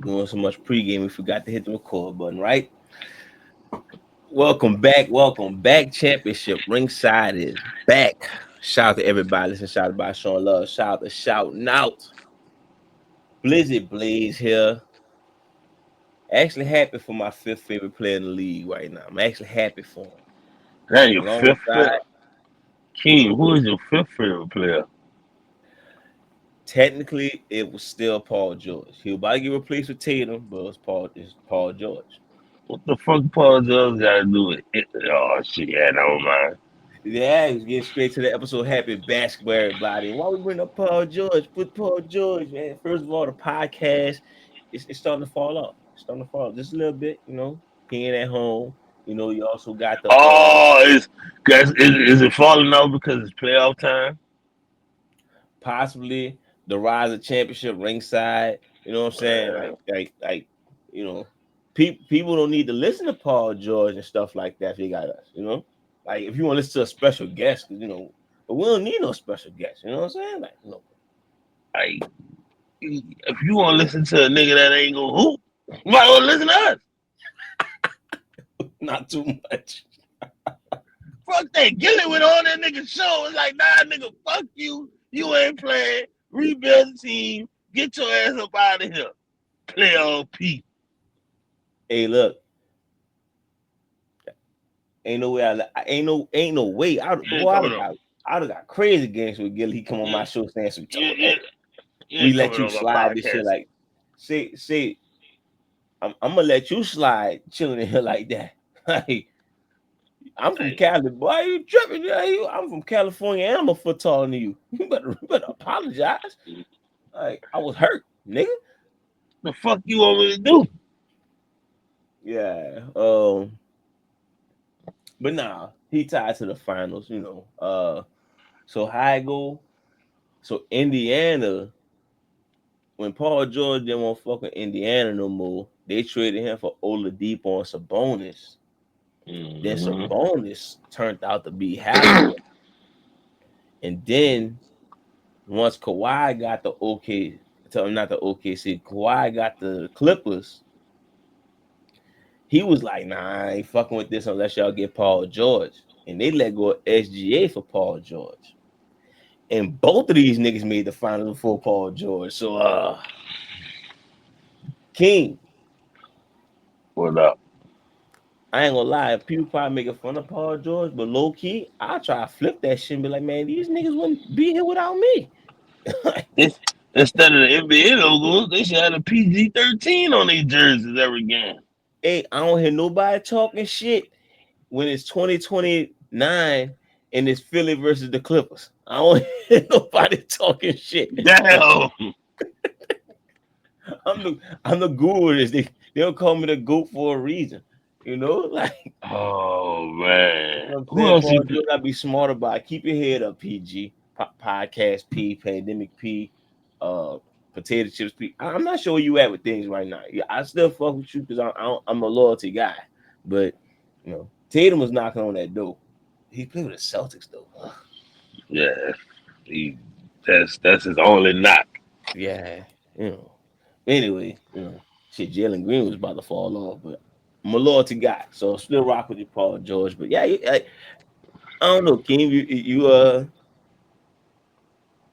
Doing so much pregame, we forgot to hit the record button, right? Welcome back. Championship Ringside is back. Shout out to everybody. Listen, shout out by showing love. Shout out to shouting out. Blizzard Blaze here. Actually happy for my fifth favorite player in the league right now. I'm actually happy for him. That your fifth Alongside, favorite? King, who is your fifth favorite player? technically, it was still Paul George. He was about to get replaced with Tatum, but it's Paul George. What the fuck Paul George got to do with it? Oh, shit, yeah, never mind. Yeah, let's get straight to the episode. Happy basketball, everybody. Why we bring up Paul George? Put Paul George, man. First of all, the podcast it's starting to fall off. It's starting to fall off just a little bit, Being at home, you also got the Oh, is it falling out because it's playoff time? possibly the rise of championship ringside. You know what I'm saying? Uh, You know, people don't need to listen to Paul George and stuff like that if you got us. Like if you want to listen to a special guest, but we don't need no special guest. You know what I'm saying? like, if you want to listen to a nigga that ain't gonna hoop, you might want to listen to us. Not too much. Fuck that. Gilly went on that nigga show. It's like, nah, nigga, fuck you. You ain't playing. Rebuild the team. Get your ass up out of here. Playoff P. Hey, look. Ain't no way. Ain't no way. I'd have got crazy games with Gilly. He come on my show saying some talk. We let you slide this shit like say I'm gonna let you slide chilling in here like that. Like I'm from Cali, boy. You tripping? I'm from California and I'm a foot taller than you. You better apologize. Like I was hurt, nigga. The fuck you want me to do? Yeah. But nah, he tied to the finals, So how I go? So Indiana, when Paul George didn't want fucking Indiana no more, they traded him for Oladipo and Sabonis. Then Sabonis turned out to be half. And then once Kawhi got the not the OKC, Kawhi got the Clippers. He was like, nah, I ain't fucking with this unless y'all get Paul George. And they let go of SGA for Paul George. And both of these niggas made the finals before Paul George. So King. What up? I ain't gonna lie, people probably making fun of Paul George, but low key, I'll try to flip that shit and be like, man, these niggas wouldn't be here without me. Instead of the NBA logos, they should have a PG-13 on their jerseys every game. Hey, I don't hear nobody talking shit when it's 2029 and it's Philly versus the Clippers. I don't hear nobody talking shit. Damn. I'm the guru of this. They'll call me the GOAT for a reason. Like Oh man. Who saying, else Paul you George, gotta be smart about it. Keep your head up, PG. Podcast P, Pandemic P, Potato Chips P. I'm not sure where you at with things right now. Yeah, I still fuck with you because I'm a loyalty guy. But Tatum was knocking on that door. He played with the Celtics though. Yeah. That's his only knock. Yeah, Anyway, shit, Jalen Green was about to fall off, but I'm a loyalty guy, so still rock with you, Paul George. But yeah, I don't know, King.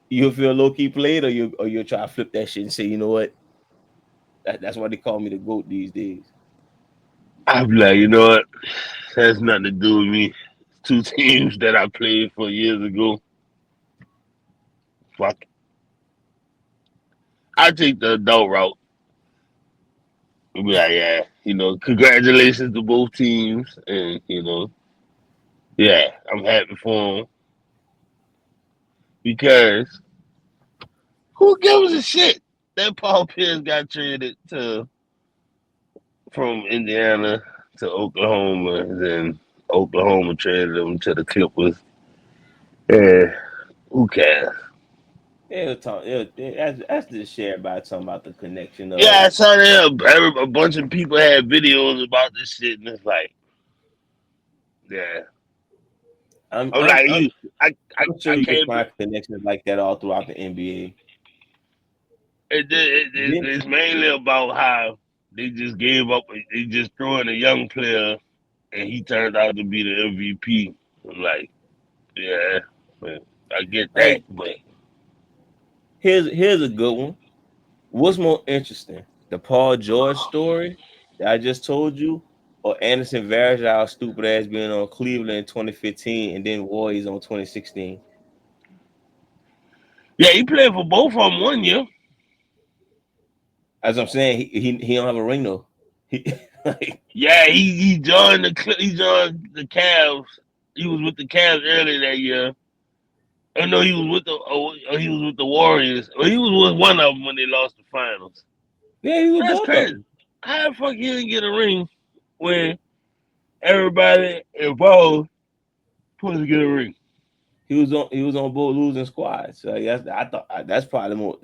You feel low key played, or you try to flip that shit and say, you know what? That's why they call me the GOAT these days. I'm like, you know what? Has nothing to do with me. Two teams that I played for years ago. Fuck. I take the adult route. I'll be like, yeah, congratulations to both teams, and yeah, I'm happy for them because who gives a shit that Paul Pierce got traded to from Indiana to Oklahoma, and then Oklahoma traded him to the Clippers. Yeah, who cares? That's just shared by talking about the connection Yeah, of. I saw that a bunch of people had videos about this shit, and it's like, yeah, I'm I'm I'm like I'm, you. I I'm sure you can can't. find connections like that all throughout the NBA. Then It's mainly about how they just gave up. They just threw in a young player, and he turned out to be the MVP. I'm like, yeah, man, I get that, like but here's a good one. What's more interesting, the Paul George story that I just told you, or Anderson Varejao stupid ass being on Cleveland in 2015 and then Warriors on 2016? yeah, he played for both of them 1 year. As I'm saying, he don't have a ring though. He like, Yeah, he joined the Cavs. He was with the Cavs earlier that year. Oh no, he was with the Warriors. Or he was with one of them when they lost the finals. yeah, he was That's both of crazy. them. How the fuck he didn't get a ring when everybody involved supposed to get a ring? He was on both losing squads. So yes, I thought that's probably more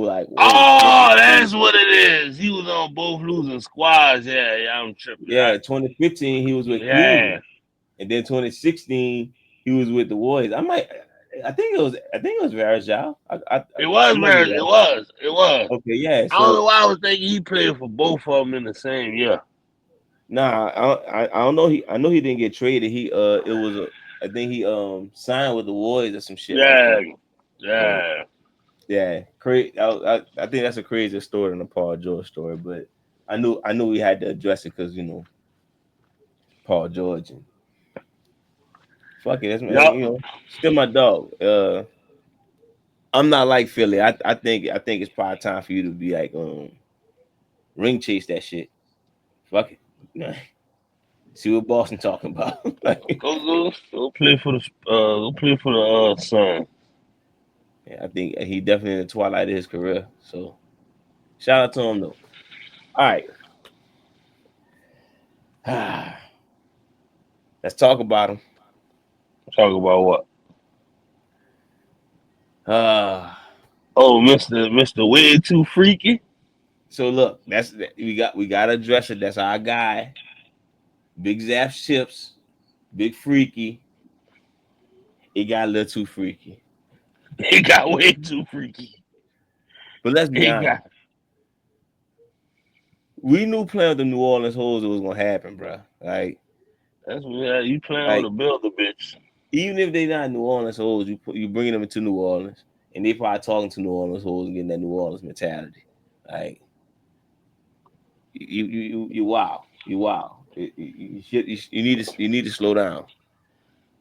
like whoa. Oh, that's what it is. He was on both losing squads. Yeah, yeah, I'm tripping. Yeah, 2015 he was with Yeah, Cleveland, and then 2016 he was with the Warriors. I think it was Varejao. it was I might be marriage. It wrong. was. It was. Okay, yeah. I don't know So why I was thinking he played for both of them in the same year. nah, I don't know. I know he didn't get traded. It was I think he signed with the Warriors or some shit like Yeah, that. But yeah. yeah, crazy. I think that's a crazier story than the Paul George story. But I knew we had to address it because Paul George and fuck it. That's my, Yup. still my dog. I'm not like Philly. I think it's probably time for you to be like ring chase that shit. Fuck it. See what Boston talking about. Like, Go play for the Sun. yeah, I think he definitely in the twilight of his career. So shout out to him though. All right. Let's talk about him. Talk about what? Uh Oh, Mister Way Too Freaky. so look, we got to address it. That's our guy. Big Zap Chips, Big Freaky. It got a little too freaky. He got way too freaky. But let's be He honest. got We knew playing with the New Orleans Hoes it was gonna happen, bro. that's what you playing with Like a builder, bitch. even if they not New Orleans Hoes, you bringing them into New Orleans, and they probably talking to New Orleans Hoes and getting that New Orleans mentality. Like you wow, you wow. You need to slow down.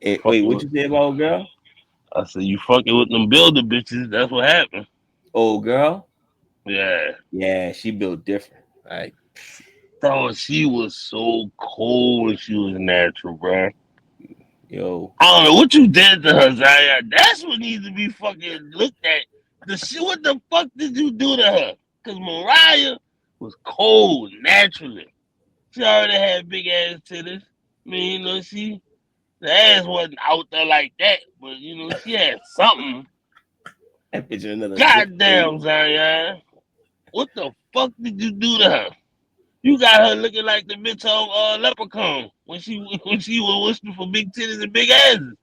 And wait, Fucking what with. you say about old girl? I said you fucking with them builder bitches. That's what happened. Old girl? Yeah. Yeah, she built different. Like Bro, she was so cold when she was natural, bro. yo, I don't know what you did to her, Zaya. That's what needs to be fucking looked at. The shit, what the fuck did you do to her? Because Mariah was cold naturally. She already had big ass titties. I mean, the ass wasn't out there like that, but she had something. that bitch in another zip code. Goddamn, Zion. What the fuck did you do to her? You got her looking like the bitch on Leprechaun when she was whistling for big titties and big asses.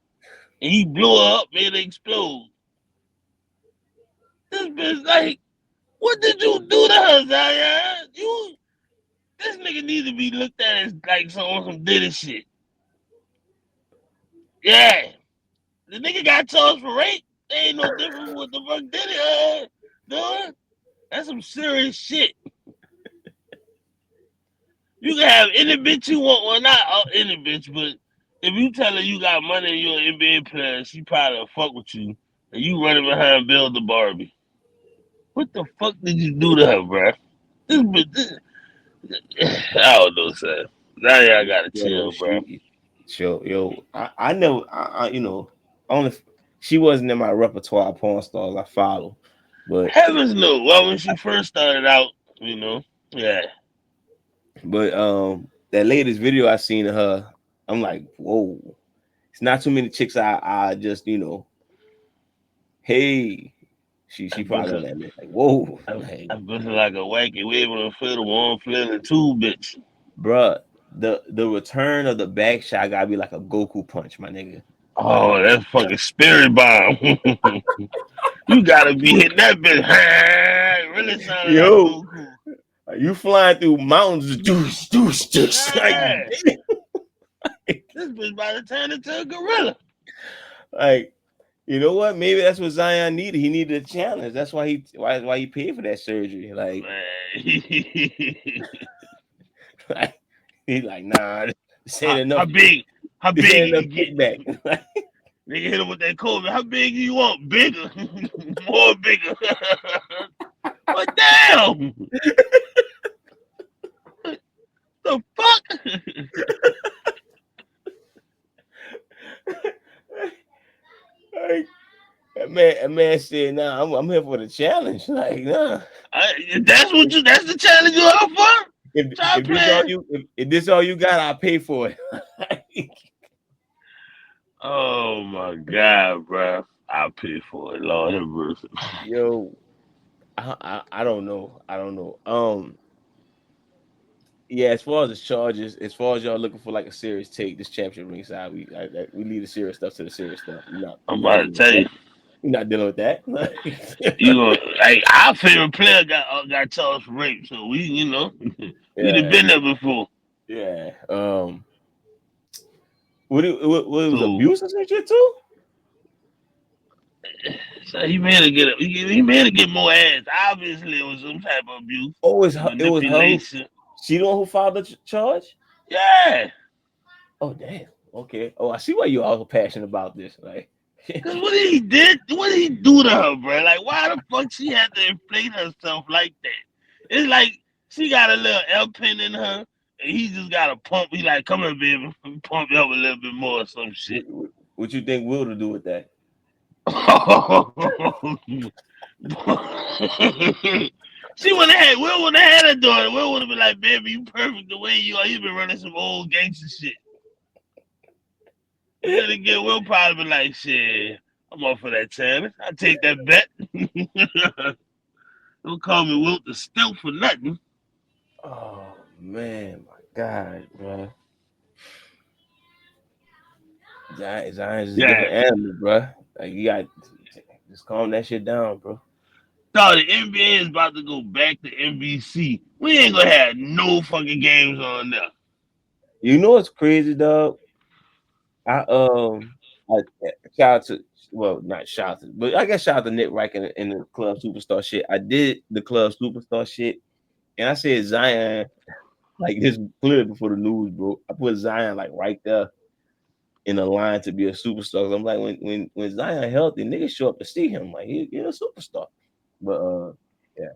And he blew her up, made her explode. This bitch like, what did you do to her, Zion? This nigga needs to be looked at as like some Diddy shit. Yeah. The nigga got charged for rape. They ain't no different from what the fuck Diddy doing. That's some serious shit. You can have any bitch you want, well not any bitch, but if you tell her you got money and you're an NBA player, she probably fuck with you, and you running behind Bill the Barbie. What the fuck did you do to her, bro? This bitch, I don't know, son. Now y'all gotta Yo, chill, bro. I never, only she wasn't in my repertoire of porn stars I follow, but Heavens no. Well, when she first started out, yeah. that latest video I seen of her, I'm like, whoa, it's not too many chicks I just hey, she I've been probably on that list. Like, whoa, like, I've been like a wacky waving and fiddle, one flailing two, bitch. bruh, the return of the back shot gotta be like a Goku punch, my nigga. Like, Oh, that's fucking spirit bomb. You gotta be hitting that bitch really sounded like Yo, Goku. you flying through mountains, deuce. Yeah. This bitch about to turn into a gorilla. Like, you know what? Maybe that's what Zion needed. He needed a challenge. That's why he paid for that surgery. Like, like he's like, nah, this ain't enough. How big? How This big ain't you enough can get? kickback. Nigga hit him with that COVID. How big do you want? Bigger. More bigger. What damn? The fuck? Like, that man said, nah, I'm here for the challenge. Like, nah. That's the challenge you up for? If this all you got, I'll pay for it. Oh my god, bro. I'll pay for it. Lord have mercy. Yo, I don't know. Yeah, as far as the charges, as far as y'all looking for like a serious take, this championship ringside, we leave the serious stuff to the serious stuff. I'm about to tell you. We're not dealing with that. You gonna like our favorite player got charged for rape, so we we've been there before. Yeah. What it was abuse or some shit too? So he made to get more ass. Obviously, it was some type of abuse. Oh, it was her. She the one who filed the charge? Yeah. Oh damn. Okay. Oh, I see why you all passionate about this. Like, cause what did he do to her, bro? Like, why the fuck she had to inflate herself like that? It's like she got a little L pin in her, and he just got a pump. He like, come here, baby, pump you up a little bit more or some shit. What you think Will to do with that? She wouldn't have had her daughter. Will would have been like, baby, you perfect the way you are. You've been running some old gangster shit. Then again, Will probably be like, shit, I'm off for that challenge. I take that bet. Don't call me Wilt the Stilt for nothing. Oh man, my God, bro. Zion's a different animal, bro. Like, you got just calm that shit down, bro. No, the NBA is about to go back to NBC. We ain't gonna have no fucking games on there. You know what's crazy, dog? I shout out to, well, not shout out to, but I guess shout out to Nick Reich in the Club Superstar shit. I did the Club Superstar shit, and I said Zion, like, this clearly before the news, bro. I put Zion like right there in the line to be a superstar. I'm like, when Zion healthy, niggas show up to see him. Like, he's a superstar. But yeah.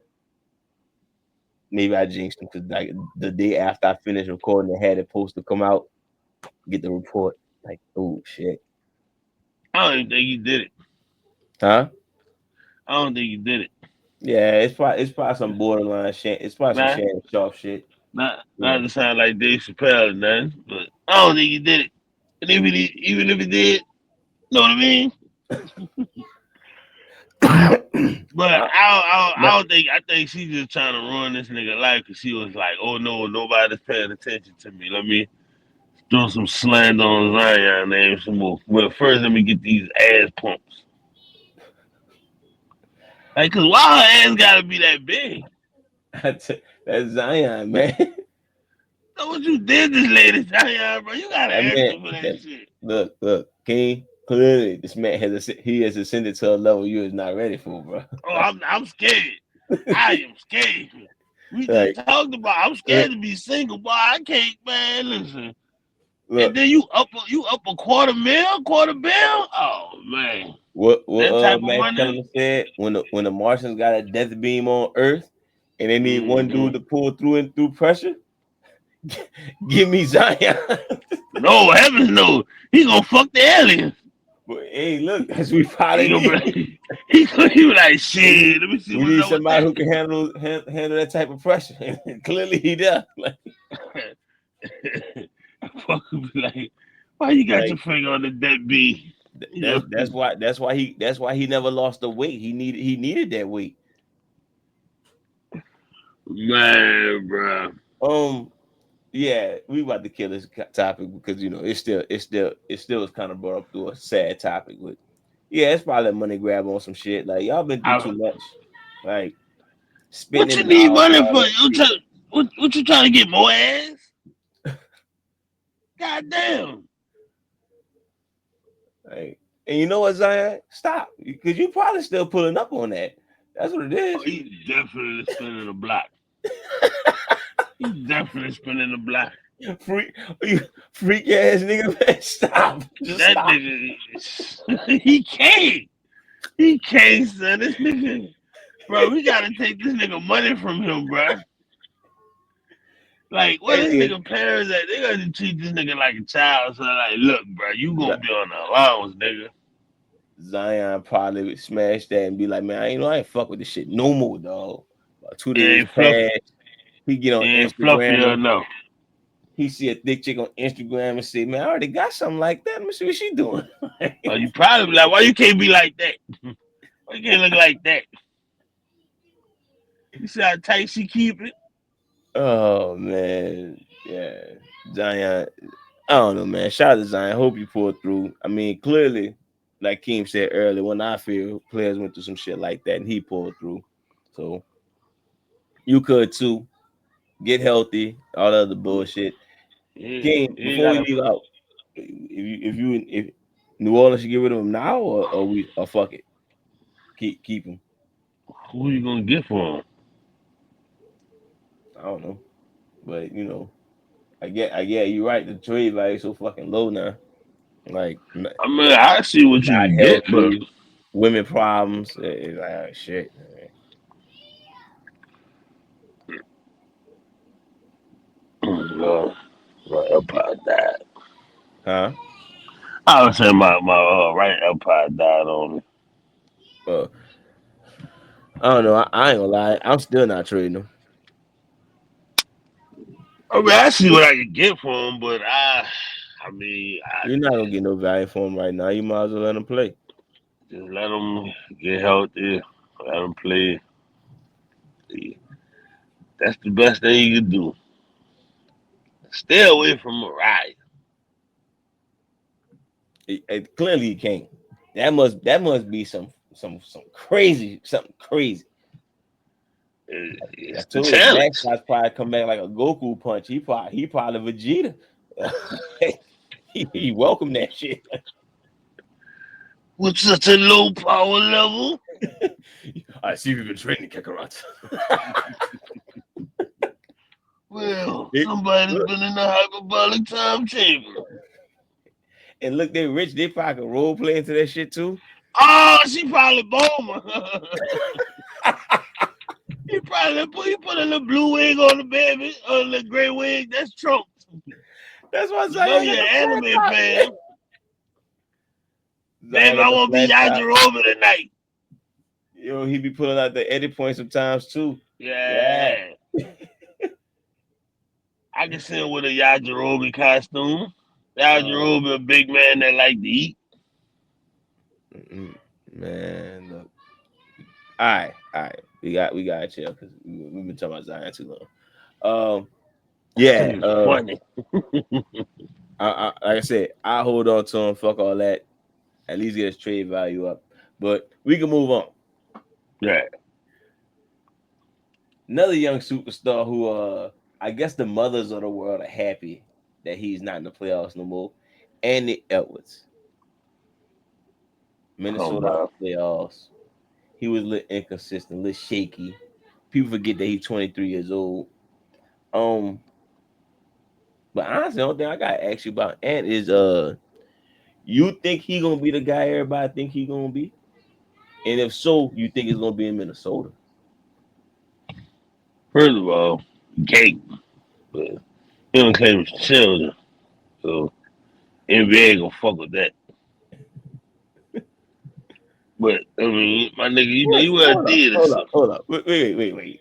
Maybe I jinxed him because like the day after I finished recording, they had it supposed to come out, get the report. Like, oh shit. I don't even think he did it. Huh? I don't think he did it. Yeah, it's probably some borderline shit. It's probably some Shannon Sharp shit. Not to sound like Dave Chappelle or nothing, but I don't think he did it. And even if he did, you know what I mean? But I don't think. I think she's just trying to ruin this nigga life because she was like, "Oh no, nobody's paying attention to me. Let me throw some slander on Zion name some more. Well, first let me get these ass pumps. Like, cause why her ass gotta be that big? That's Zion, man. So what you did this lady, Zion, bro? You gotta answer for that shit. Look, King. Clearly, this man has ascended to a level you is not ready for, bro. Oh, I'm scared. I am scared. We just talked about. I'm scared to be single, boy. I can't, man. Listen. Look, and then you up a quarter bill? Oh man. What Max Kellerman said when the Martians got a death beam on Earth and they need one dude to pull through pressure? Give me Zion. No, heavens no. He gonna fuck the aliens. But hey, look, as we probably need. He was like, shit. Let me see. We need somebody who can handle that type of pressure. Clearly, he does. Like, fuck would be like, why you got your finger on the dead bee? That's why he never lost the weight. He needed that weight. Man, bro. Yeah, we about to kill this topic because it still is kind of brought up through a sad topic. But yeah, it's probably a money grab on some shit. Like, y'all been through too much. Like, spitting What you his need mouth and money all for? that shit. What you trying to get more ass? God damn. Like, and you know what, Zion? Stop, because you probably still pulling up on that. That's what it Oh, is. he's definitely spinning the block. He's definitely spinning the block. Freak, you freak ass nigga, man. Stop. Just That stop. nigga, he can't. He can't, son. This nigga, bro, we gotta take this nigga money from him, bro. Like, what this nigga parents at? They gotta treat this nigga like a child. So, like, look, bro, you gonna be on the allowance, nigga. Zion probably would smash that and be like, man, I ain't fuck with this shit no more, dog. About 2 days past, he get on Instagram. No. He see a thick chick on Instagram and say, man, I already got something like that. Let me see what she doing. Oh, you probably be like, why you can't be like that? Why you can't look like that? You see how tight she keep it? Oh, man. Yeah. Zion, I don't know, man. Shout out to Zion. Hope you pull through. I mean, clearly, like Keem said earlier, when I feel players went through some shit like that and he pulled through. So you could too. Get healthy, all the other bullshit. Keem, before we leave out, if New Orleans should get rid of him now or fuck it. Keep him. Who you gonna get for him? I don't know. But I get you're right. The trade value is so fucking low now. Like, I mean, I see what you not can get, but healthy, women problems. It's like, oh, shit. my umpire died. Huh? I was saying my right umpire died on me. I don't know. I ain't gonna lie. I'm still not trading him. I mean, I see what I can get for him, but You're not gonna get no value for him right now. You might as well let him play. just let him get healthy, let him play. That's the best thing you can do. Stay away from Mariah. Clearly, he can't. That must be some crazy something crazy. It's I the told you, challenge. Max shots probably come back like a Goku punch. He probably Vegeta. he welcomed that shit. With such a low power level. I see you've been training, Kakarot. Well, somebody's been in the hyperbolic time chamber. And look, they rich. They probably can role play into that shit too. Oh, she probably Boma. He put a little blue wig on the baby, or a little gray wig. That's Trump. That's what I'm saying. You know you're an anime fan. Baby, I want to be Yajirobe tonight. Yo, he be pulling out the edit points sometimes too. Yeah. I can see him with a Yajirobe costume. Yajirobe, a big man that like to eat. Man, look. All right. We got to chill because we've been talking about Zion too long. Yeah. Funny. Like I said, I hold on to him. Fuck all that. At least get his trade value up. But we can move on. Right. Another young superstar who I guess the mothers of the world are happy that he's not in the playoffs no more. Andy Edwards. Minnesota playoffs. He was a little inconsistent, a little shaky. People forget that he's 23 years old. But honestly, the only thing I gotta ask you about Ant is you think he gonna be the guy everybody think he gonna be? And if so, you think it's gonna be in Minnesota? First of all, gay. But he don't claim his children. So NBA ain't gonna fuck with that. But I mean, my nigga, you know you wear Adidas. Hold up. Wait.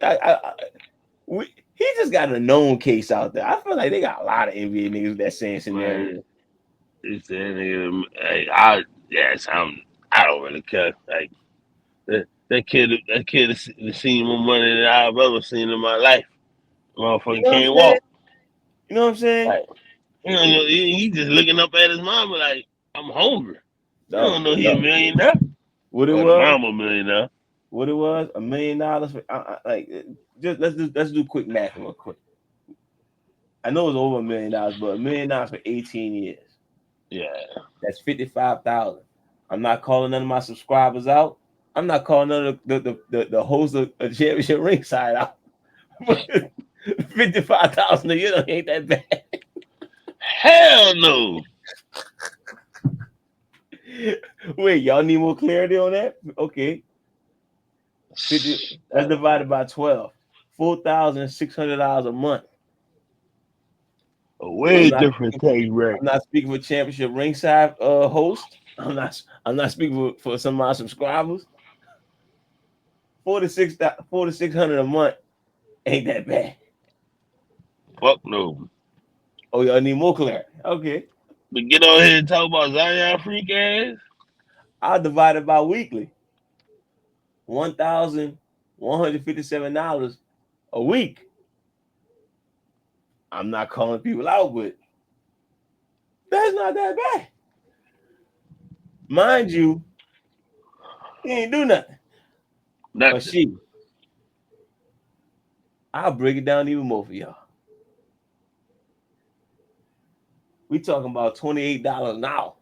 He just got a known case out there. I feel like they got a lot of NBA niggas that same scenario. It's that nigga. I don't really care. Like that kid has seen more money than I've ever seen in my life. Motherfucker can't walk. You know what I'm saying? Like, he just looking up at his mama like, I'm hungry. You don't know he a millionaire. What it or was? Mama millionaire. what it was, $1 million for like just let's do quick math real quick. I know it's over $1 million, but $1 million for 18 years. Yeah. That's 55,000. I'm not calling none of my subscribers out. I'm not calling none of the host of a championship ringside out. 55,000 a year ain't that bad. Hell no. Wait, y'all need more clarity on that? Okay. 50, let's divide it by 12. $4,600 a month. A way different tax rate. I'm not speaking for championship ringside host. I'm not speaking for some of my subscribers. 4,600 a month ain't that bad. Fuck no. Oh, y'all need more clarity. Okay. But get on here and talk about Zion freak ass. I'll divide it by weekly. $1,157 a week. I'm not calling people out, but that's not that bad. Mind you, he ain't do nothing. Nothing. But she, I'll break it down even more for y'all. We talking about $28 now.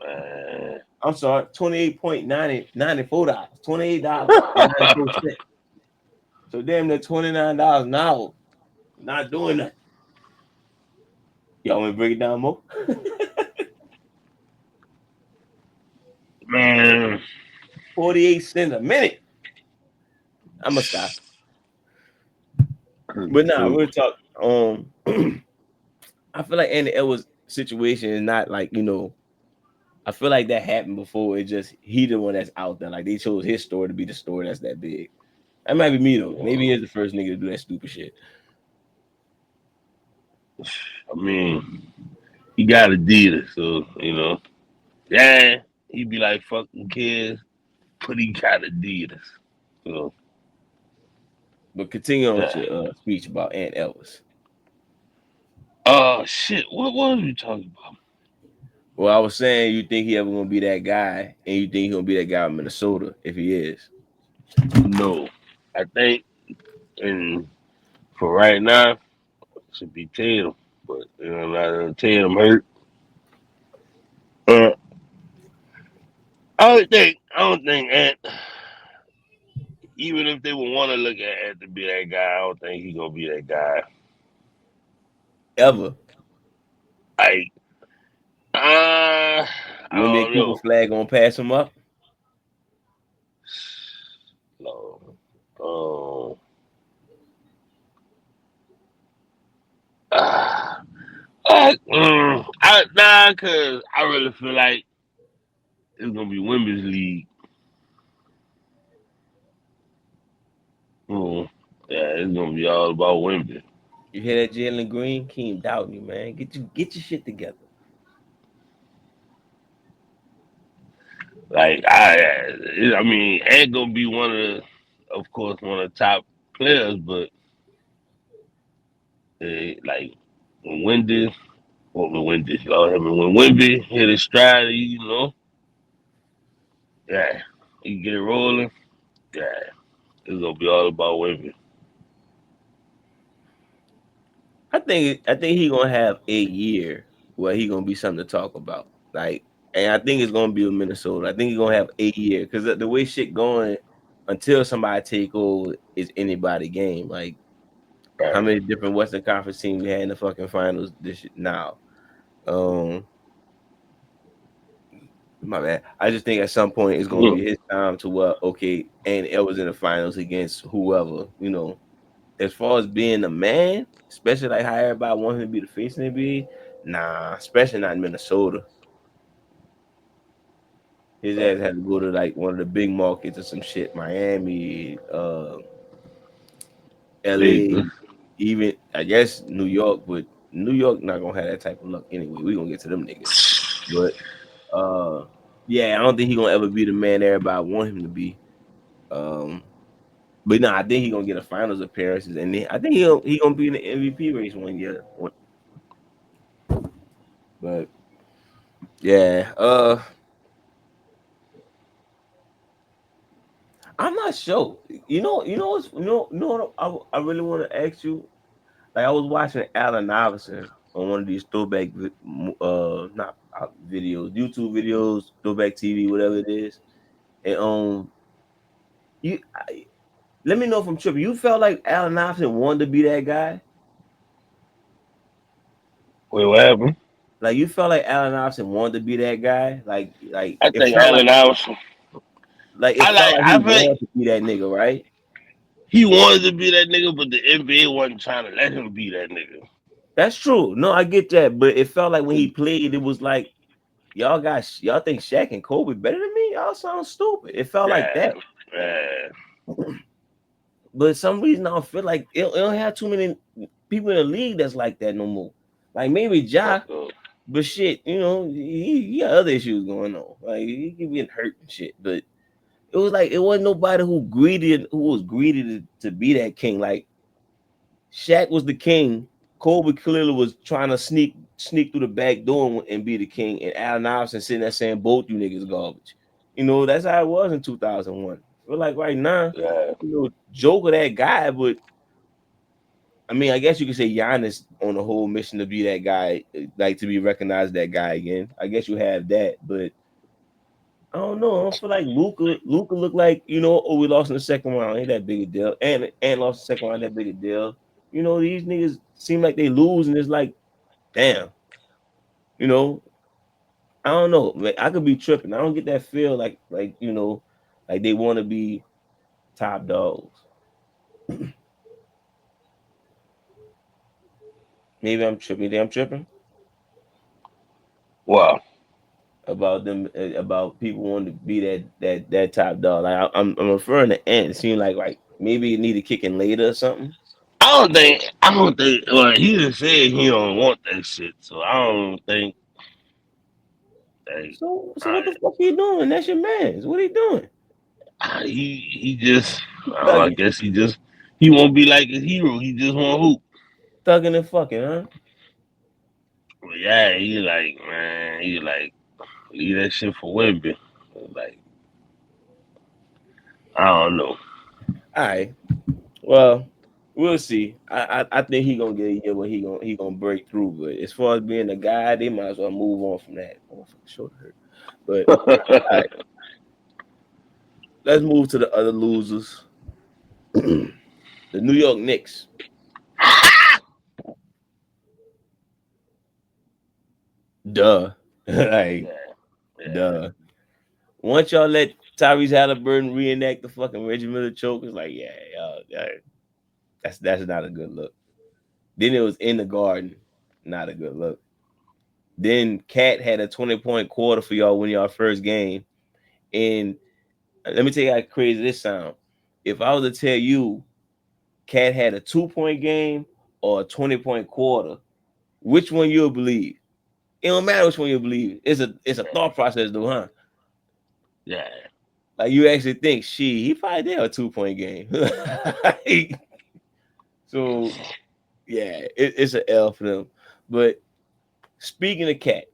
Man. I'm sorry, $28.94. $28.94. So damn near $29 now. Not doing that. Y'all want to break it down more? Man. 48 cents a minute. I'm gonna stop. But nah, we'll talk. I feel like Andy Edwards' situation is not like, I feel like that happened before. It just he the one that's out there. Like they chose his story to be the story that's that big. That might be me though. Maybe he's the first nigga to do that stupid shit. I mean, he got Adidas, so yeah, he be like fucking kids, but he got Adidas. So, But continue on with your speech about Ant Elvis. Shit, what was we talking about? Well, I was saying you think he ever gonna be that guy, and you think he gonna be that guy in Minnesota if he is. No, I think, and for right now, it should be Tatum, but now Tatum hurt. I don't think Ant. Even if they would want to look at Ant to be that guy, I don't think he's gonna be that guy. Ever. Like, I When that don't Cooper know. flag gonna pass him up? No. Cause I really feel like it's gonna be women's league. Yeah, it's gonna be all about women. You hear that, Jalen Green? Keem doubting you, man. Get your shit together. Like I mean, ain't gonna be of course, one of the top players, but like when Lord have mercy, when Wemby hit his stride, yeah, he get it rolling. Yeah, it's gonna be all about Wemby. I think he gonna have a year where he gonna be something to talk about. Like, and I think it's gonna be with Minnesota. I think he's gonna have a year because the way shit going until somebody take over is anybody game. Like, how Right. many different Western Conference teams we had in the fucking finals this now? My bad. I just think at some point it's gonna Yeah. be his time to okay, and it was in the finals against whoever, As far as being a man, especially like how everybody wants him to be the face in the NBA, nah, especially not in Minnesota. His ass had to go to like one of the big markets or some shit, Miami, LA, even I guess New York, but New York not gonna have that type of luck anyway. We gonna get to them niggas. But yeah, I don't think he gonna ever be the man everybody want him to be. But no, I think he gonna get a finals appearances, and then I think he gonna be in the MVP race one year. But yeah, I'm not sure. I really want to ask you. Like I was watching Allen Iverson on one of these throwback, not videos, YouTube videos, throwback TV, whatever it is, and you let me know if I'm tripping. You felt like Allen Iverson wanted to be that guy. Wait, what happened? Like you felt like Allen Iverson wanted to be that guy. Like I it think felt Allen Iverson. it felt like he I think wanted to be that nigga, right? he wanted to be that nigga, but the NBA wasn't trying to let him be that nigga. That's true. No, I get that, but it felt like when he played, it was like y'all think Shaq and Kobe better than me? Y'all sound stupid. It felt like Yeah, that. man. But some reason I don't feel like it don't have too many people in the league that's like that no more. Like maybe Ja, but shit, he got other issues going on. Like he keep getting hurt and shit. But it was like it wasn't nobody who was greedy to be that king. Like Shaq was the king. Kobe clearly was trying to sneak through the back door and be the king. And Allen Iverson sitting there saying both you niggas garbage. That's how it was in 2001. I feel like right now, Yeah. Joker that guy, but I mean, I guess you could say Giannis on the whole mission to be that guy, like to be recognized that guy again. I guess you have that, but I don't know. I don't feel like Luca looked like we lost in the second round, ain't that big a deal, and lost the second round, that big a deal. These niggas seem like they lose, and it's like, damn, you know, I don't know. Like, I could be tripping. I don't get that feel like they want to be top dogs. Maybe I'm tripping. You think I'm tripping Wow. about them about people wanting to be that top dog. Like I'm referring to Ant. It seemed like maybe it needed kicking later or something. I don't think. Well, he just said he don't want that shit, so I don't think. Like, So what I, the fuck he doing? That's your man. What he doing? he just. I Thugging, guess he won't be like a hero. He just want hoop. thugging and fucking, huh? But yeah, he like man. He like leave that shit for Wemby. Like I don't know. All right. Well, we'll see. I think he gonna get a year where he gonna break through. But as far as being a guy, they might as well move on from that. Oh, shoulder hurt. But all right, let's move to the other losers. The New York Knicks. Duh. Like, Yeah, yeah. duh. Once y'all let Tyrese Halliburton reenact the fucking Reggie Miller choke, it's like, yeah, that's not a good look. Then it was in the garden, not a good look. Then Cat had a 20-point quarter for y'all when y'all first game. And let me tell you how crazy this sound. If I was to tell you Cat had a 2-point game or a 20-point quarter, which one you'll believe? It don't matter which one you believe. It's a thought process though, huh? Yeah. Like you actually think, he probably did a 2-point game. So yeah, it's an L for them. But speaking of Cat,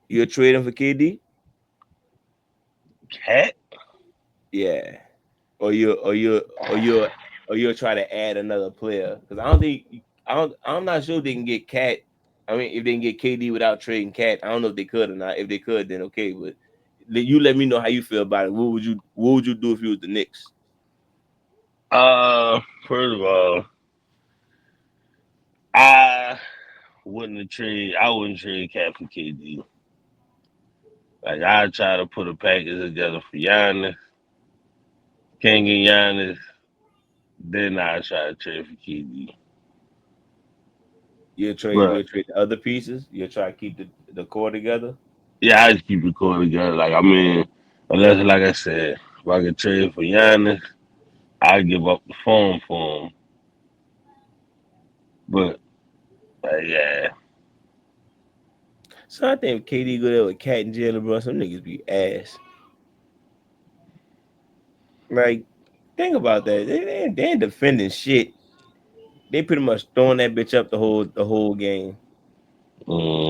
you're trading for KD? Cat? Yeah. Or you'll try to add another player. Because I don't think I'm not sure they can get Cat. I mean, if they can get KD without trading Cat, I don't know if they could or not. If they could, then okay. But you let me know how you feel about it. What would you do if you was the Knicks? First of all, I I wouldn't trade Cat for KD. Like I try to put a package together for Giannis. Can't get Giannis, then I try to trade for KD. You'll But trade the other pieces. You'll try to keep the core together. yeah, I just keep it cool together. Like I mean, unless like I said, if I could trade for Giannis, I give up the phone for him. But yeah, So I think if KD go there with Cat and Jalen Brunson, some niggas be ass. Like, think about that. They ain't defending shit. They pretty much throwing that bitch up the whole game.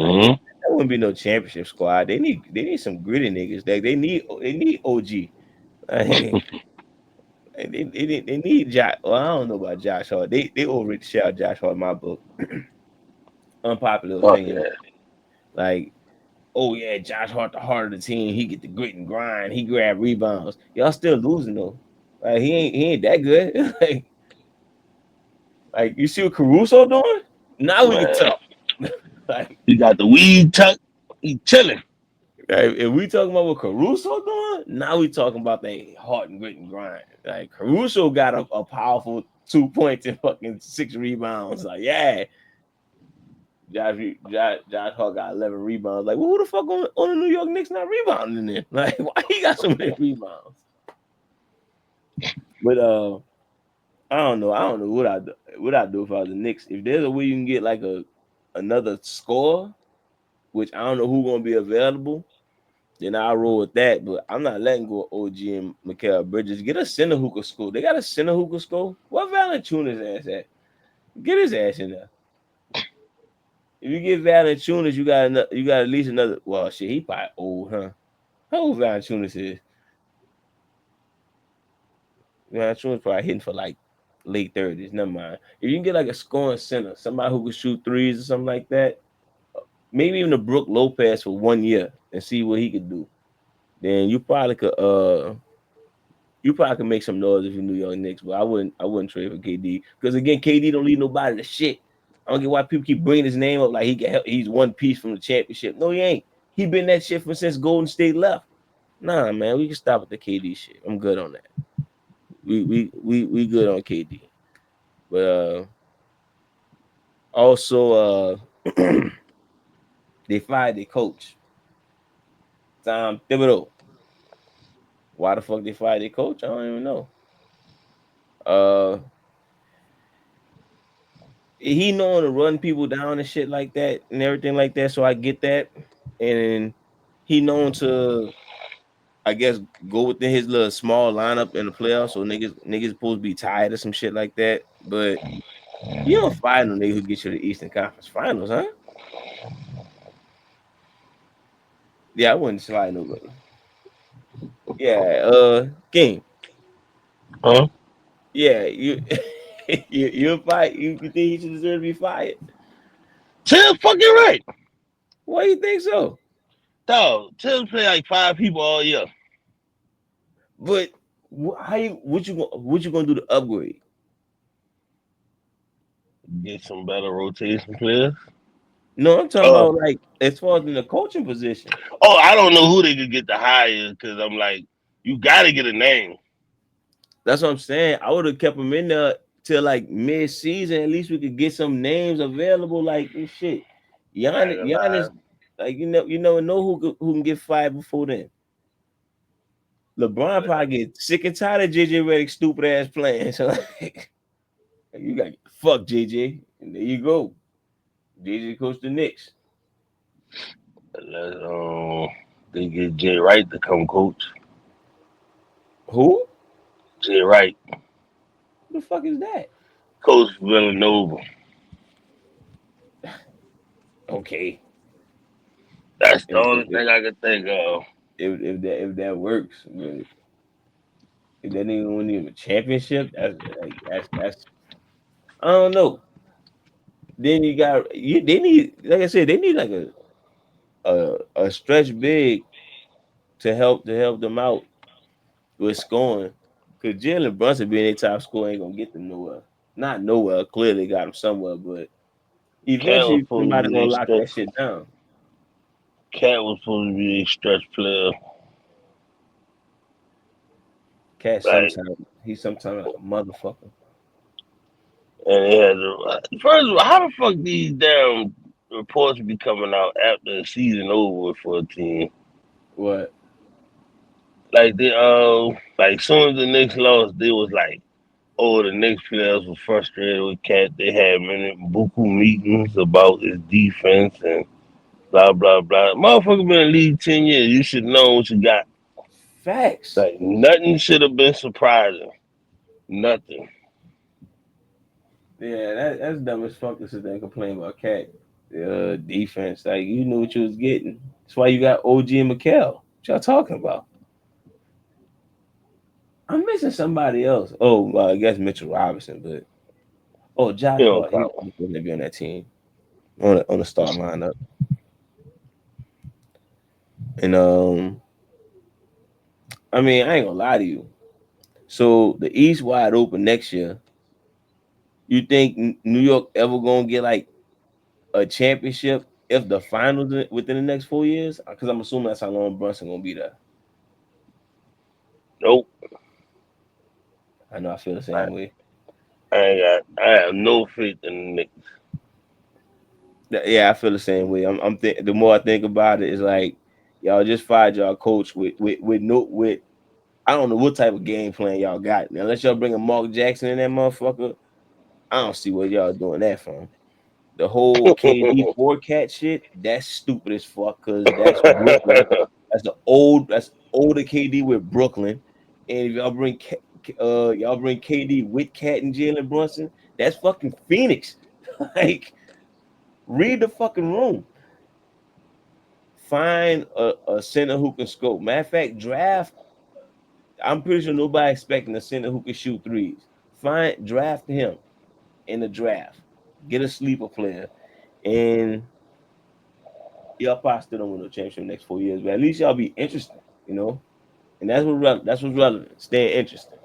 Like, hmm that wouldn't be no championship squad. They need some gritty niggas. They need OG. Like, they need Josh. Well, I don't know about Josh Hart. They already shout Josh Hart in my book. Unpopular Fuck opinion. that. Like, oh yeah, Josh Hart the heart of the team. He get the grit and grind. He grab rebounds. Y'all still losing though. Like he ain't that good. like you see what Caruso doing? Now we can Man, talk. like, he got the weed tuck. He chilling. if we talking about what Caruso doing, now we talking about that heart and grit and grind. Like Caruso got a powerful 2 points and fucking 6 rebounds. Like yeah, Josh Hart got 11 rebounds. Like, well, who the fuck on the New York Knicks not rebounding in? Like, why he got so many rebounds? But I don't know. I don't know what I do if I was the Knicks. If there's a way you can get like another score, which I don't know who's gonna be available, then I'll roll with that. But I'm not letting go of OG and Mikal Bridges. Get a center who can score. They got a center who can score. What Valanciunas ass at? Get his ass in there. If you get Valanciunas, you got at least another. Well, shit, he probably old, huh? How old Valanciunas is? Valanciunas probably hitting for like late 30s. Never mind. If you can get like a scoring center, somebody who can shoot threes or something like that, maybe even a Brook Lopez for 1 year and see what he could do, then you probably could make some noise if you New York Knicks. But I wouldn't trade for KD because again, KD don't lead nobody to shit. I don't get why people keep bringing his name up like he can help. He's one piece from the championship. No, he ain't. He been that shit for since Golden State left. Nah, man, we can stop with the KD shit. I'm good on that. We good on KD. But also they fired their coach, Tom Thibodeau. Why the fuck they fired their coach? I don't even know. Uh, he knowing to run people down and shit like that and everything like that. So I get that. And he known to, I guess, go within his little small lineup in the playoffs. So niggas supposed to be tired of some shit like that. But you don't fire no nigga who gets you to the Eastern Conference Finals, huh? Yeah, I wouldn't slide nobody. Yeah, King. Huh? Yeah, you you fight. You think he should deserve to be fired? Tim fucking right. Why you think so? Dog, Tim play like 5 people all year. But what you gonna do to upgrade? Get some better rotation players. No, I'm talking Oh, about like as far as in the coaching position. I don't know who they could get to hire because I'm like, you got to get a name. That's what I'm saying. I would have kept him in there till like mid-season. At least we could get some names available. Like and shit, I ain't gonna lie. Giannis. Like you never know who can get fired before then. LeBron probably get sick and tired of JJ Redick's stupid ass playing. So like, you got fuck JJ, and there you go. JJ coach the Knicks. Let's, they get Jay Wright to come coach. Who? Jay Wright, Who the fuck is that? coach Villanova. Okay, That's the if, only if, thing I can think of. if that works, but if that nigga win even a championship, that's I don't know. Then they need like I said they need like a stretch big to help them out with scoring. Cause Jalen Brunson being a top scorer ain't gonna get them nowhere. Not nowhere. Clearly got him somewhere, but Cat was eventually supposed to somebody be gonna a lock stretch. that shit down. Cat was supposed to be a stretch player. Cat Like, sometimes like a motherfucker. and he had to, first of all, how the fuck these damn reports be coming out after the season over for a team? What? Like like soon as the Knicks lost, they was like, oh, the Knicks players were frustrated with Cat. They had many buku meetings about his defense and blah blah blah. Motherfucker been in the league 10 years. You should know what you got. Facts. Like nothing should have been surprising. Nothing. Yeah, that's dumb as fuck to sit there and complain about Cat. defense. Like you knew what you was getting. That's why you got OG and Mikal. What y'all talking about? I'm missing somebody else. Oh, well, I guess Mitchell Robinson, but Josh You know, Hart, he was going to be on that team on the start lineup. And I mean, I ain't gonna lie to you. So the East wide open next year. You think New York ever gonna get like a championship if the finals within the next 4 years? Because I'm assuming that's how long Brunson gonna be there. nope. I know I feel the I, same way. I have no faith in the Knicks. Yeah, I feel the same way. The more I think about it, it's like y'all just fired y'all coach with I don't know what type of game plan y'all got. Now, unless y'all bring a Mark Jackson in that motherfucker, I don't see what y'all doing that from. The whole KD four cat shit, that's stupid as fuck because that's Brooklyn. That's older KD with Brooklyn. And if y'all bring KD with Cat and Jalen Brunson, that's fucking Phoenix. Like, read the fucking room. Find a center who can scope. Matter of fact, draft. I'm pretty sure nobody expecting a center who can shoot threes. Draft him in the draft. Get a sleeper player, and y'all probably still don't win no championship next 4 years, but at least y'all be interesting, you know. And that's what's relevant. Staying interesting.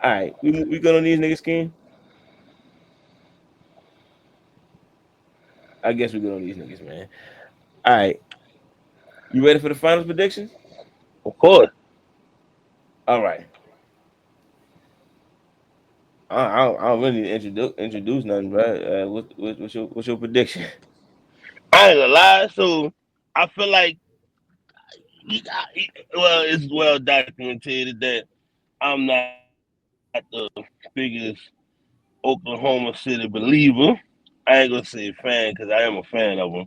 All right, we good on these niggas, King. I guess we good on these niggas, man. All right, you ready for the finals predictions? Of course. All right. I don't really need to introduce nothing, bro. What's your prediction? I ain't gonna lie. So I feel like, well, it's well documented that I'm not the biggest Oklahoma City believer. I ain't gonna say fan because I am a fan of them,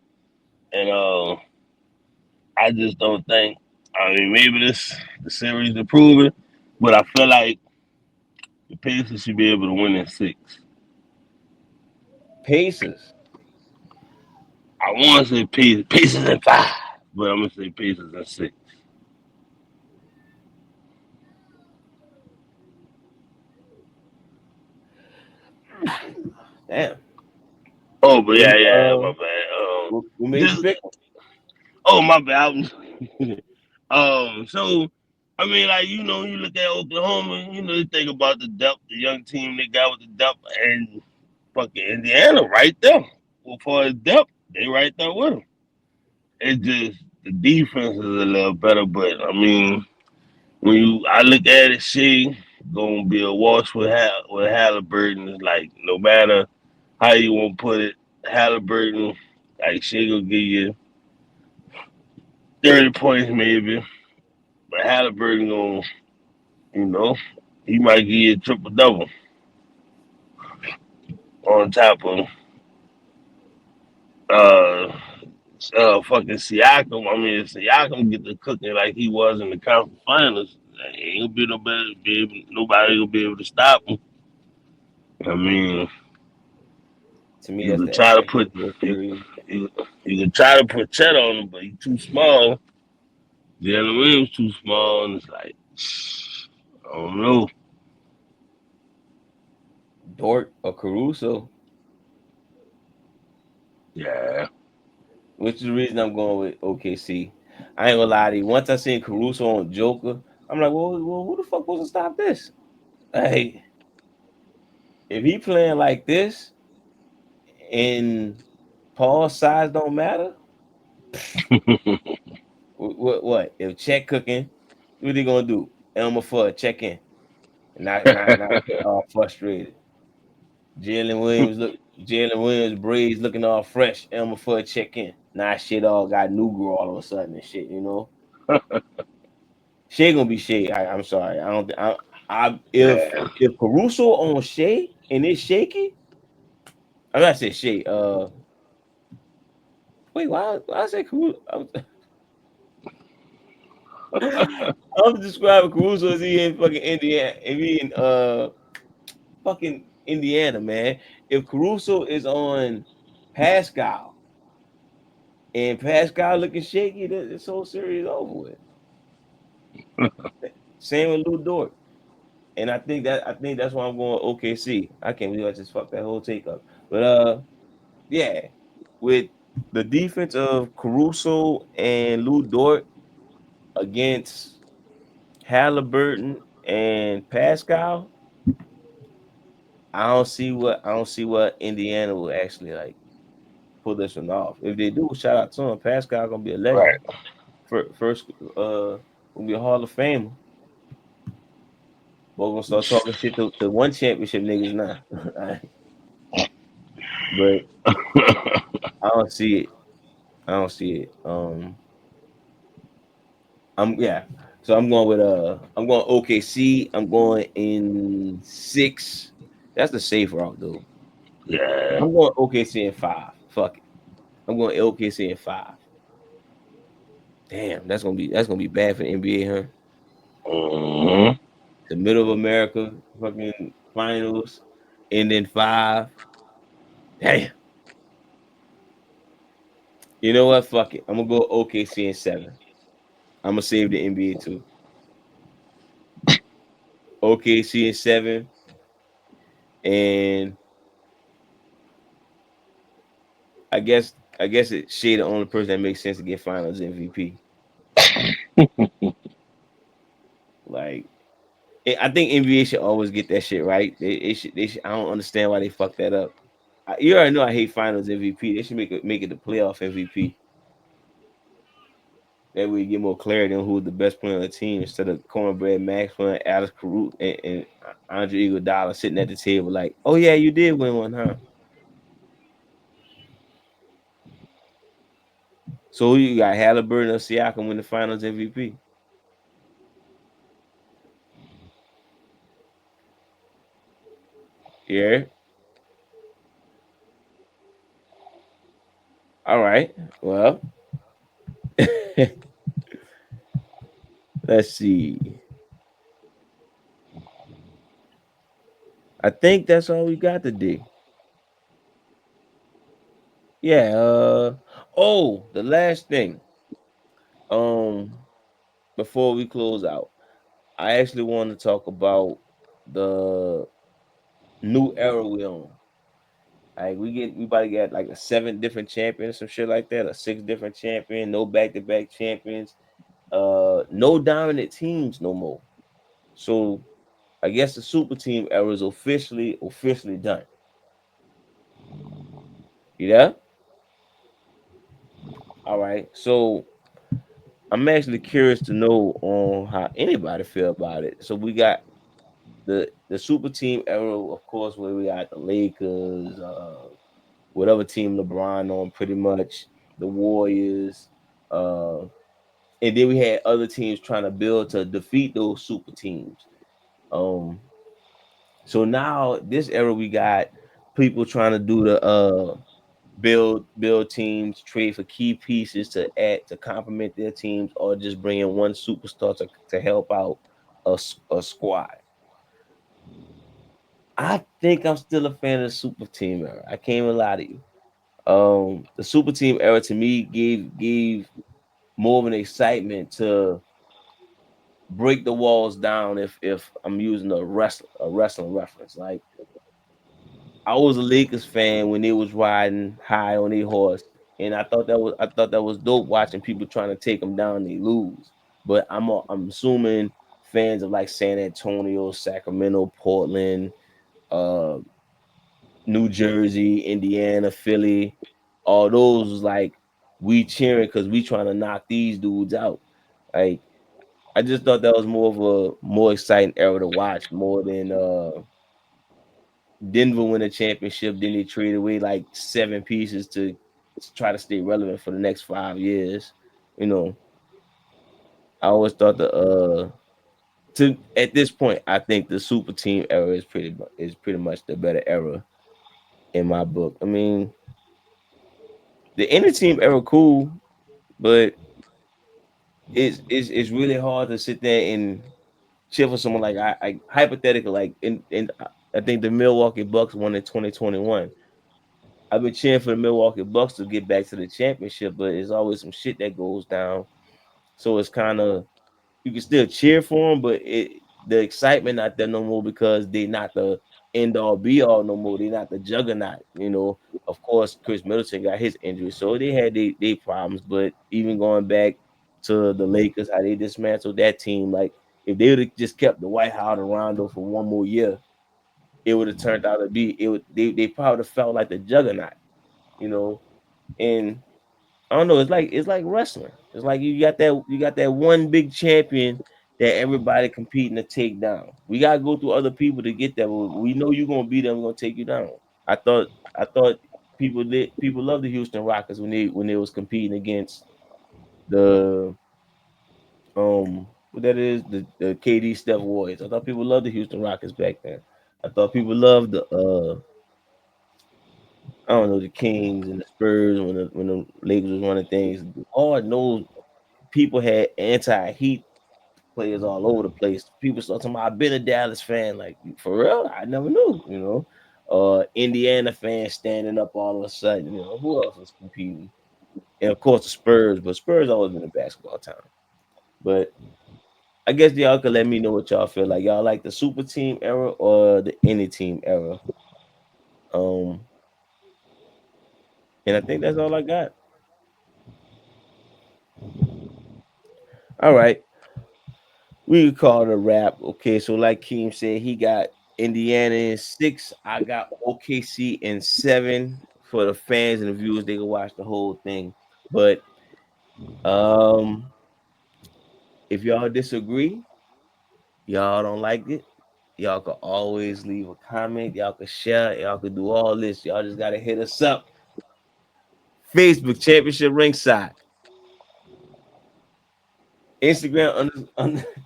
and I just don't think. I mean, maybe the series to prove it, but I feel like the Pacers should be able to win in six. Pacers. I want to say Pacers in five, but I'm gonna say Pacers in six. Damn. Oh, but What, yeah, my bad. what made you Just pick my bad. So I mean, like you look at Oklahoma, you think about the depth, the young team they got with the depth, and fucking Indiana right there. Well, for his depth, they right there with him. It's just the defense is a little better, but I mean, I look at it, Shea gonna be a wash with Halliburton. It's like no matter how you want to put it, Halliburton, like Shea gonna give you 30 points maybe, but Halliburton gonna, you know, he might give you a triple double on top of uh fucking Siakam. I mean, if Siakam get the cooking like he was in the conference finals, ain't gonna be nobody gonna be able to stop him. I mean, to me? you That's could the try to advantage put of the you, series. you could try to put Chet on him, but he's too small. Jalen Williams too small, and it's like I don't know. Dort or Caruso, Yeah. which is the reason I'm going with OKC. I ain't gonna lie to you. Once I seen Caruso on Joker, I'm like, well, who the fuck supposed to stop this? Hey, if he playing like this and Paul's size don't matter, what? If Chet cooking, what they gonna do? Elmer Fudd check in and not get all frustrated. Jalen Williams braids looking all fresh. Elmer Fudd check in. Nah, shit all got new grow all of a sudden and shit. Shea gonna be Shea. I'm sorry. I don't. Yeah. If Caruso on Shea and it's shaky, I'm not saying Shea. Wait, why I say Caruso? I'm describing Caruso as he in fucking Indiana. If he in fucking Indiana, man. If Caruso is on Pascal and Pascal looking shaky, this whole series over with. Same with Lou Dort. And I think that's why I'm going OKC. I can't believe I just fucked that whole take up. But yeah, with the defense of Caruso and Lou Dort against Halliburton and Pascal, I don't see what Indiana will actually like pull this one off. If they do, shout out to him. Pascal gonna be a legend. Right. First, gonna be a Hall of Famer. Boy, gonna start talking shit to one championship niggas now. But I don't see it. I don't see it. I'm yeah. So I'm going OKC. I'm going in 6. That's the safe route though. Yeah. I'm going OKC in 5. Fuck it. I'm going OKC in 5. Damn, that's gonna be bad for the NBA, huh? Mm-hmm. The middle of America fucking finals, and then 5. Damn. You know what? Fuck it. I'm gonna go OKC in 7. I'm gonna save the NBA too. OKC in 7, and I guess it Shea the only person that makes sense to get Finals MVP. Like I think NBA should always get that shit right. They should. I don't understand why they fucked that up. You already know I hate Finals MVP. They should make it the playoff MVP. That way you get more clarity on who's the best player on the team instead of Cornbread Maxwell, Alex Caruth, and Andre Iguodala sitting at the table like, oh yeah, you did win one, huh? So who you got? Halliburton or Siakam win the Finals MVP? Yeah. All right. Well, let's see. I think that's all we got today. Yeah. Oh, the last thing. Um, before we close out, I actually want to talk about the new era we on. Like we about to get like a 7 different champions, some shit like that, a 6 different champion, no back to back champions, no dominant teams no more. So I guess the super team era is officially done. You there? All right. So I'm actually curious to know on how anybody feel about it. So we got the super team era, of course, where we got the Lakers, whatever team LeBron on, pretty much the Warriors, uh, and then we had other teams trying to build to defeat those super teams. Um, so now this era we got people trying to do the build teams, trade for key pieces to add to complement their teams, or just bring in one superstar to help out a squad. I think I'm still a fan of the super team era. I can't even lie to you. The super team era to me gave more of an excitement to break the walls down. If I'm using a wrestling reference, like I was a Lakers fan when they was riding high on their horse, and I thought that was dope watching people trying to take them down. They lose, but I'm assuming fans of like San Antonio, Sacramento, Portland, uh, New Jersey, Indiana, Philly, all those was like we cheering because we trying to knock these dudes out. Like I just thought that was more of a more exciting era to watch more than Denver win a championship, then they trade away like 7 pieces to try to stay relevant for the next 5 years. You know, I always thought to at this point, I think the super team era is pretty much the better era in my book. I mean, the inner team era cool, but it's really hard to sit there and cheer for someone like I hypothetical like in I think the Milwaukee Bucks won in 2021. I've been cheering for the Milwaukee Bucks to get back to the championship, but it's always some shit that goes down. So it's kind of, you can still cheer for them, but the excitement not there no more because they not the end all be all no more. They not the juggernaut. Of course, Chris Middleton got his injury, so they had they problems. But even going back to the Lakers, how they dismantled that team, like if they would have just kept the White House around though for one more year, it would have turned out to be it. Would they probably would have felt like the juggernaut, you know. And I don't know. It's like wrestling. It's like you got that one big champion that everybody competing to take down. We gotta go through other people to get that. But we know you're gonna be them. We're gonna take you down. I thought people love the Houston Rockets when they was competing against the what that is the KD Steph Warriors. I thought people loved the Houston Rockets back then. I thought people loved the I don't know, the Kings and the Spurs when the Lakers was running things. Lord knows people had anti-Heat players all over the place. People started talking about, I've been a Dallas fan. Like, for real? I never knew. Indiana fans standing up all of a sudden. Who else was competing? And of course the Spurs, but Spurs always been a basketball town. But I guess y'all could let me know what y'all feel like. Y'all like the super team era or the any team era? Um, and I think that's all I got. All right. We could call it a wrap. Okay, so like Keem said, he got Indiana in 6. I got OKC in 7 for the fans and the viewers. They can watch the whole thing. But um, if y'all disagree, y'all don't like it, y'all can always leave a comment. Y'all can share. Y'all can do all this. Y'all just gotta hit us up. Facebook Championship Ringside. Instagram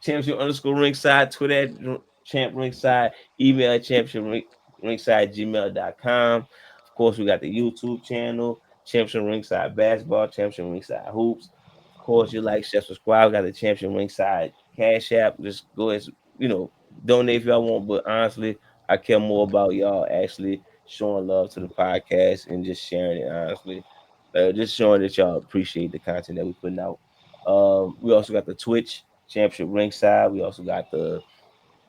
championship underscore ringside, Twitter at champ ringside, email at championship ringside gmail.com. Of course, we got the YouTube channel, Championship Ringside Basketball, Championship Ringside Hoops. Of course, you like, share, subscribe. We got the Championship Ringside Cash App. Just go ahead, donate if y'all want. But honestly, I care more about y'all actually showing love to the podcast and just sharing it honestly. Just showing that y'all appreciate the content that we putting out. We also got the Twitch Championship Ringside. We also got the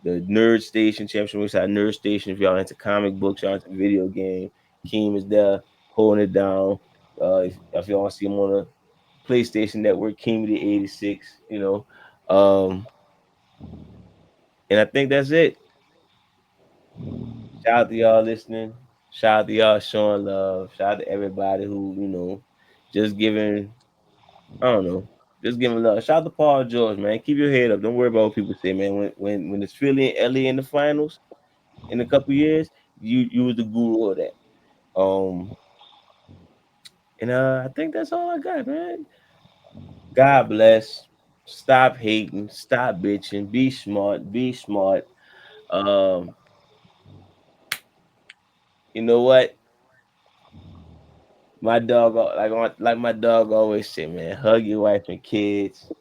Nerd Station Championship Ringside Nerd Station. If y'all into comic books, y'all into video game, Keem is there holding it down. If y'all want to see him on the PlayStation Network, Keem the 86. Um, and I think that's it. Shout out to y'all listening. Shout out to y'all showing love. Shout out to everybody who just giving I don't know. Just give him love. Shout out to Paul George, man. Keep your head up. Don't worry about what people say, man. When it's Philly and LA in the finals in a couple years, you was the guru of that. Um and I think that's all I got, man. God bless. Stop hating. Stop bitching. Be smart. Be smart. Um, you know what? My dog, like my dog always say, man, hug your wife and kids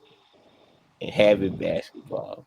and have it basketball.